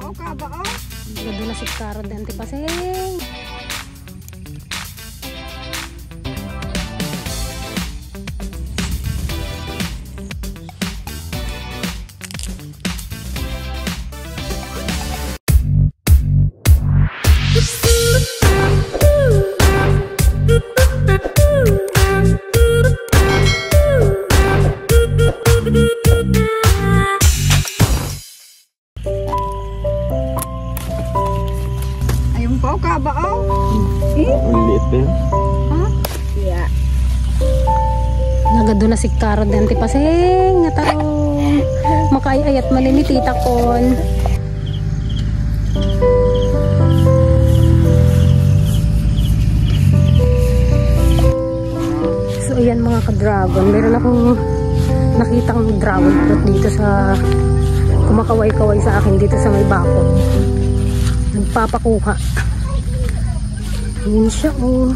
po ka ba o? Nagdala si Karo de Antipaseng. Ayun po ka ba o? Ang liit pa yun. Ha? Yeah. Nagdala si Karo de Antipaseng. Natarong makaayat malinitita kon. So ayan mga ka-dragon, meron akong nakitang dragon fruit dito sa kumakaway-kaway sa akin dito sa may bakod. Nagpapakuha. Ayan siya oh.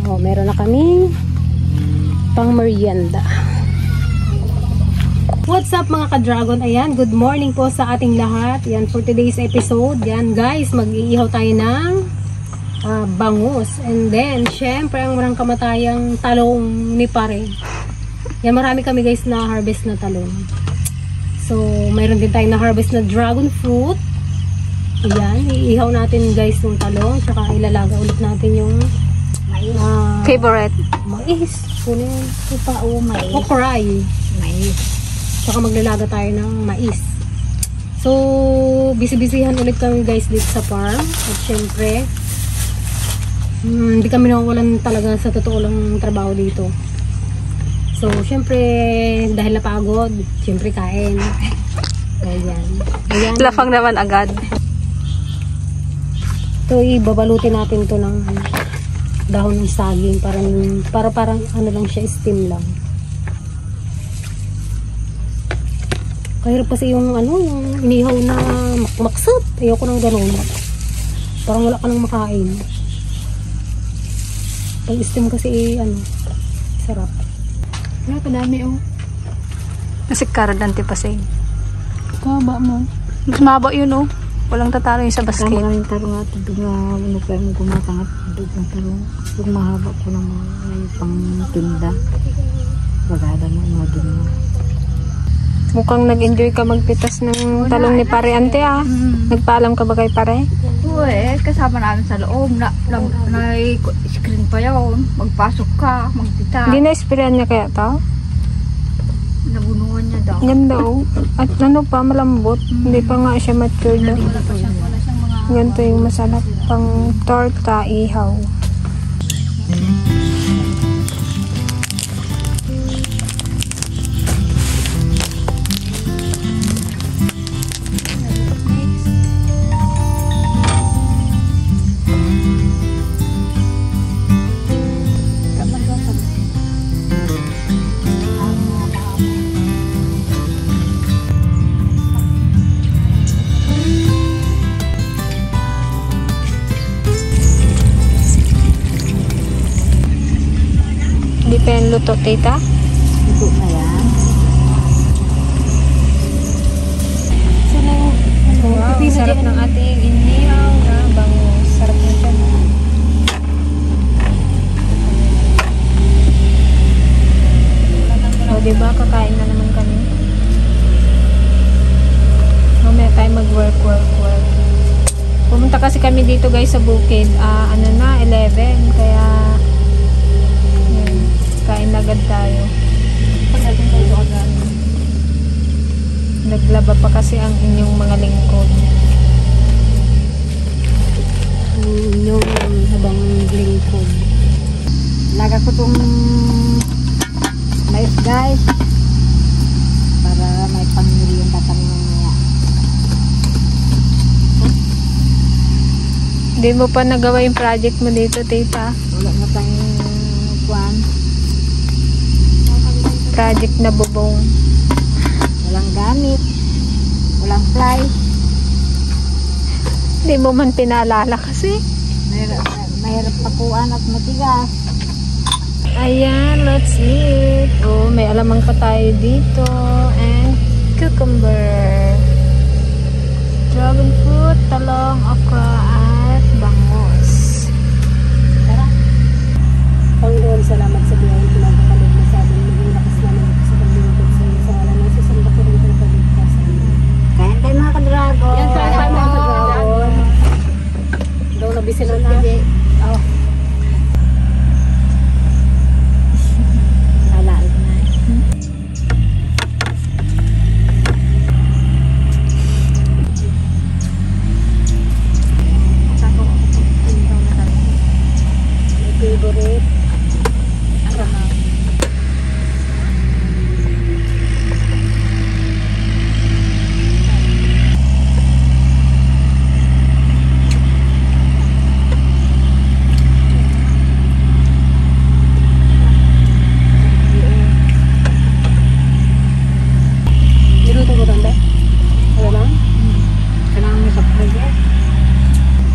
Oh, meron na kaming pang merienda. What's up mga ka-dragon? Ayan, good morning po sa ating lahat. Ayan, for today's episode, yan guys, mag-iihaw tayo ng bangus. And then, syempre, ang marang kamatayang talong ni pare. Yan, marami kami guys na harvest na talong. So, mayroon din tayong na harvest na dragon fruit. Ayan, iihaw natin guys yung talong. Tsaka ilalaga ulit natin yung Favorite. mais. Kunin. Upao mais. Okray. Mais. Tsaka maglalaga tayo ng mais. So, busy-busyhan ulit kami guys dito sa farm. At syempre, hindi kami nawawalan talaga sa totoo lang trabaho dito. So, syempre, dahil napagod, syempre kain. Ayan. Ayan. Lafang naman agad. Ito, ibabalutin natin to ng dahon ng saging. Parang ano lang siya, steam lang. Kahirap kasi yung ano, yung inihaw na maksat. Ayoko nang ganun. Parang wala ka nang makain. Pag steam kasi ano, sarap. Wala pa dami oh. Kasi Karo de Antipaseng. Kaba mo. Mas maba yun oh. Walang tatalo yung sa basket. Tama kaming tarong at ano pa yung gumatangat ng tarong. Yung mahaba ko ng may pang tinda. Bagada mo mga din mo. Mukhang nag-enjoy ka magpitas ng talong ni pare ante ah. Nagpaalam ka ba kay pare? Oo kasama namin sa loob. Na-screen pa yun. Magpasok ka, magpita. Hindi na-sprayan niya kaya to? Nabunungan niya daw. Ganda oh. At ano pa, malambot. Hindi pa nga siya mature daw. Ganito yung masarap pang torta, ihaw. Hindi pa yung luto, tita? Ito na yan. Wow, sarap ng ating inihaw na bangus. Sarap na siya. O, diba? Kakain na naman kami. Mamaya tayo mag-work. Pumunta kasi kami dito guys sa bukid. 11. Kaya, yun, kain na agad tayo. Naglaba pa kasi ang inyong mga lingkod. Yung habang lingkod. Laga ko itong mais guys. Para may pang-merienda kami mamaya. Hindi mo pa nagawa yung project mo dito, tita? Wala na tayong kuwan. Project na bubong. Hindi mo man pinaalala kasi. Mahirap pakuan at matigas. Ayan, let's eat. Oh, may alamang pa tayo dito. And cucumber. Dragon fruit, talong, okra, at bangus. Panginoon, salamat sa biyayang pinagkakalit na sa amin. Maging lakas namin sa paglilingkod sa iyo. Sa ngalan ng Jesus, ang bakurin ko ng pagligtasan. Kain tayo mga ka-dragon. Yan, kain tayo mga ka-dragon. Daw nabisi na na. Oh. Lalaig na. My favorite. Niluto ko tanda? Ano lang? Kailangan mo sa project.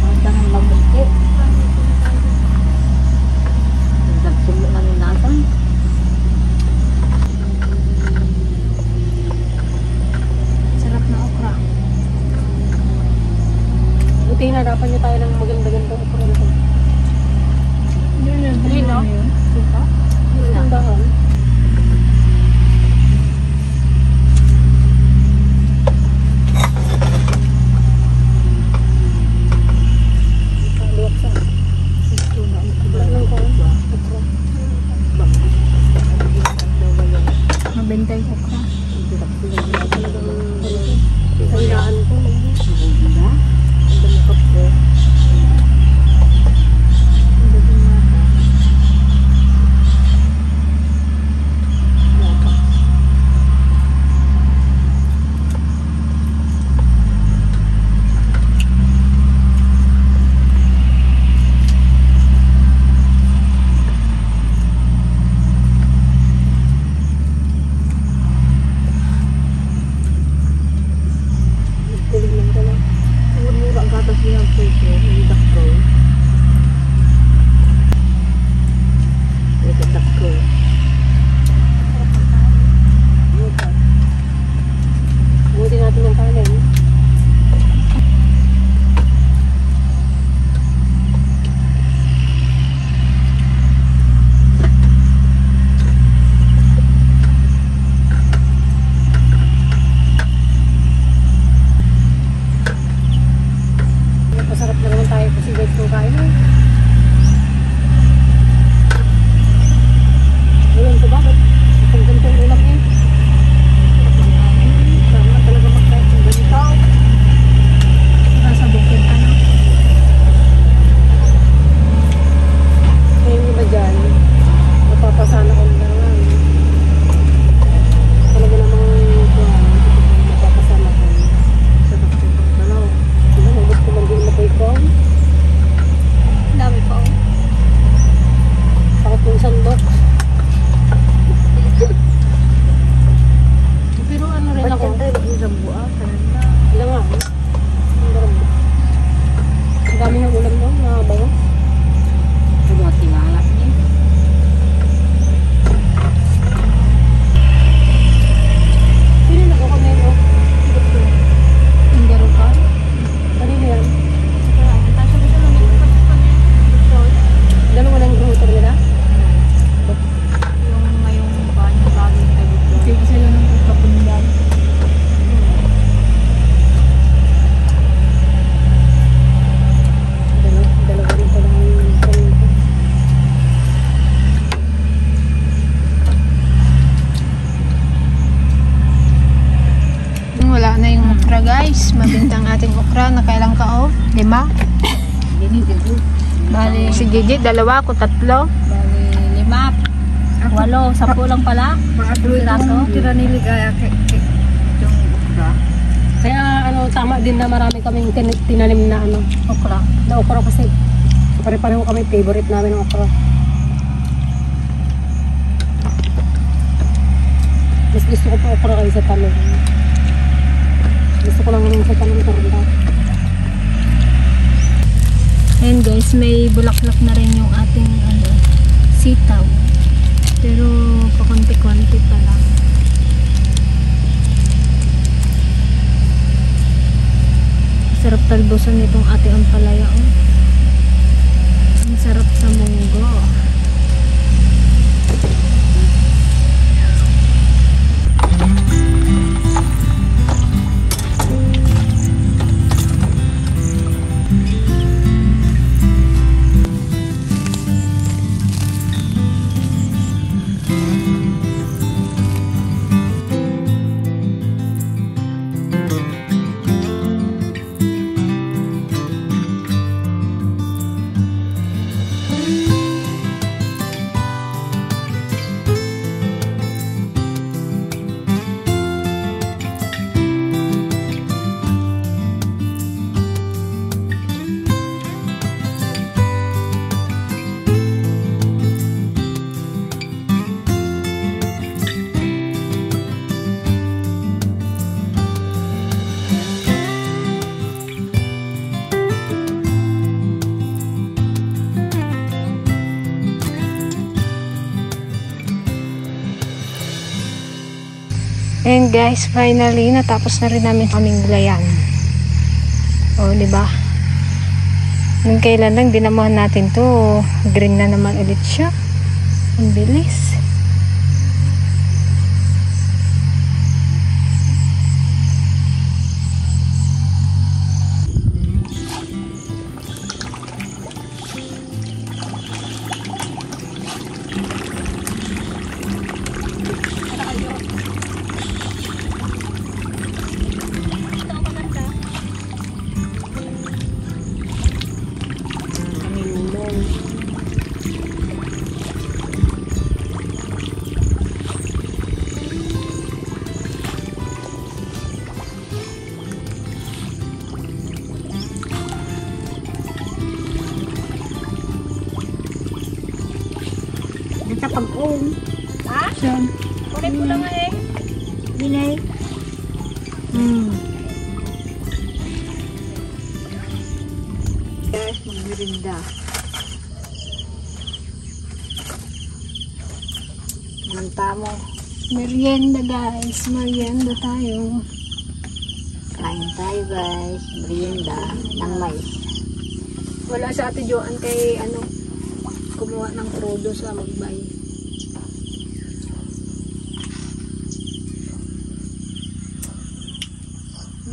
Magdang ang mabuti. Nagsulo na rin natin. Sarap na okra. Buti hinarapan niyo tayo ng maganda-gandang okra na ito. Yun o. Tandahan. Kaluwak sa. Walang ko. Okra. Mabenta yung okra. Kailangan ko. Diba? Ang damukap ko. Kuling lang ka lang. Mura ang gatas niya ang puso. Yung dakko. Yung dakko. Buti natin ng kanin. Masarap na naman tayo kasi guys kung kain eh. Ulam ko bakit? Itong gantong ulam eh. Sama talaga magkain ng ganito. Nasa bukid ano. Kaya yung iba dyan, napapasana ko na lang. Talaga namang napapasana ko. Sa doktor ko. Ano? Sino magot ko man din na kay Kong? Dami pa oh. Takot yung sandok. Pero ano rin Ba't ako? yan tayo mag-isang buwan? Kanina. Ilang nga. Ang garam. Ang dami ng ulam doon. Nakabayo. Sa mga tingalak niya. Sino nag-comment mo? Yung garukan. Kanino yan? Dalawa ng router nila? Yung ngayong kanyang bagay na tayo. Kasi isa yun ang kapundan. Dalawa rin pala ang comment ko. Wala na yung okra guys. Mabintang ating okra. Nakailang tao? 5? Dinidigo. Bali, si Gigi, 2, ako 3. Bali, 5. 8, 10 lang pala. Piraso. Tira niligaya Yung okra. Kaya ano, tama din na marami kaming tinanim na ano, Okra. na okra kasi pare-pareho kami favorite namin ng okra. Mas gusto ko pa okra kaysa talong. Gusto ko lang naman sa talong karanda. Ayan guys, may bulaklak na rin yung ating sitaw. Pero pakunti-kunti pa lang. Sarap talbusan itong ating ampalaya. Ang sarap sa munggo. And guys, finally natapos na rin namin kaming gulayan. Oh, di ba? Nung kailan lang dinamuhan natin 'to, green na naman ulit siya. Ang bilis. Sa pag-uong. Ha? Saan? Kunin ko lang eh. Binay. Guys, magmirinda. Manta mo. Merienda guys. Merienda tayo. Kain tayo guys. Merienda ng mais. Wala sa Ate Joan kay kumuha ng crudo sa Magbay.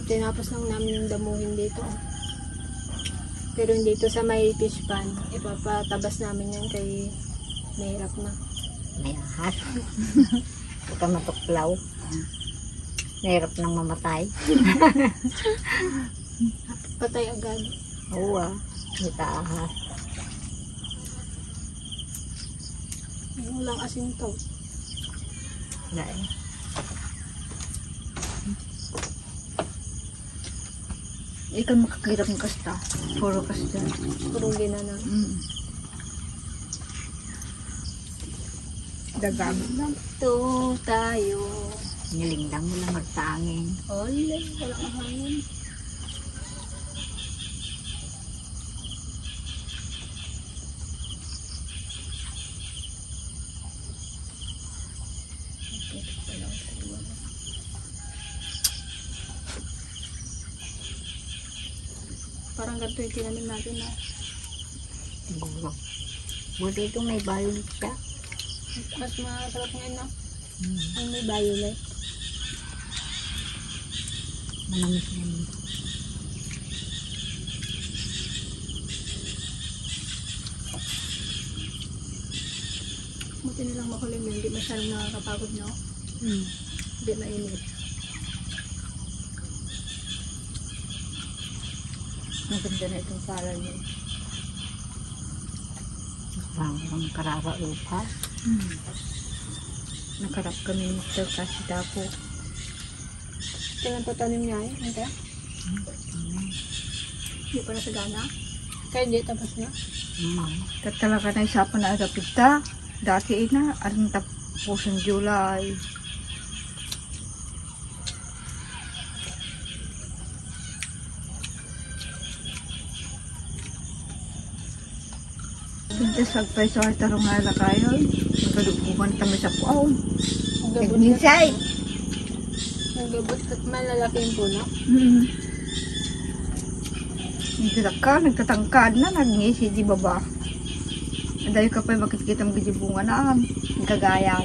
Tinapos lang namin yung damuhin dito. Pero dito sa may fish pan, ipapatabas namin yan kay mahirap na. May ahas. Huwag ka matuklaw. Nahirap nang mamatay. Patay agad. Oo ah. May ahas. Walang asin to. Wala eh. Ikaw makakirap ng kasta. Puro kasta. Puro ginana. Dagang. Ito tayo. Nilingdang mo lang magtangin. Olay, walang hangin. Parang ganito yung tinanim natin na. Siguro. Buti ito may violet ka. Mas masarap ngayon na. Ang may violet. Manamis naman. Buti nilang makulim yun. Hindi masyadong nakakapagod, no? Hindi mainit. Maganda na itong pala niyo. Parang karara upa. Nakarap kami nito kasi dapo. Tingnan pa tanim niya eh. Hindi? Hindi pa na sagana. Kaya hindi tapos na. Talaga na isa pa na agapita. Dati ina, aling tapos ng July. Pintas pagpaiso ay tarong hala kayo. Nagkadukuman kami sa puaw. Nagminsay. Nagabot at malalaking puno. Nagtatangkad na, nagngisi di baba. Dahil ka pa makikita mo gijibunga na gagaya.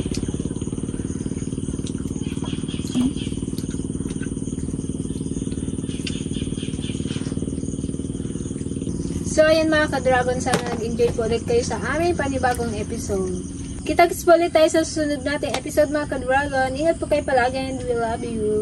So, ayan mga ka-dragon, sana nag-enjoy po ulit kayo sa aming panibagong episode. Kita-kits po ulit tayo sa susunod nating episode mga ka-dragon. Ingat po kayo palagi and we love you.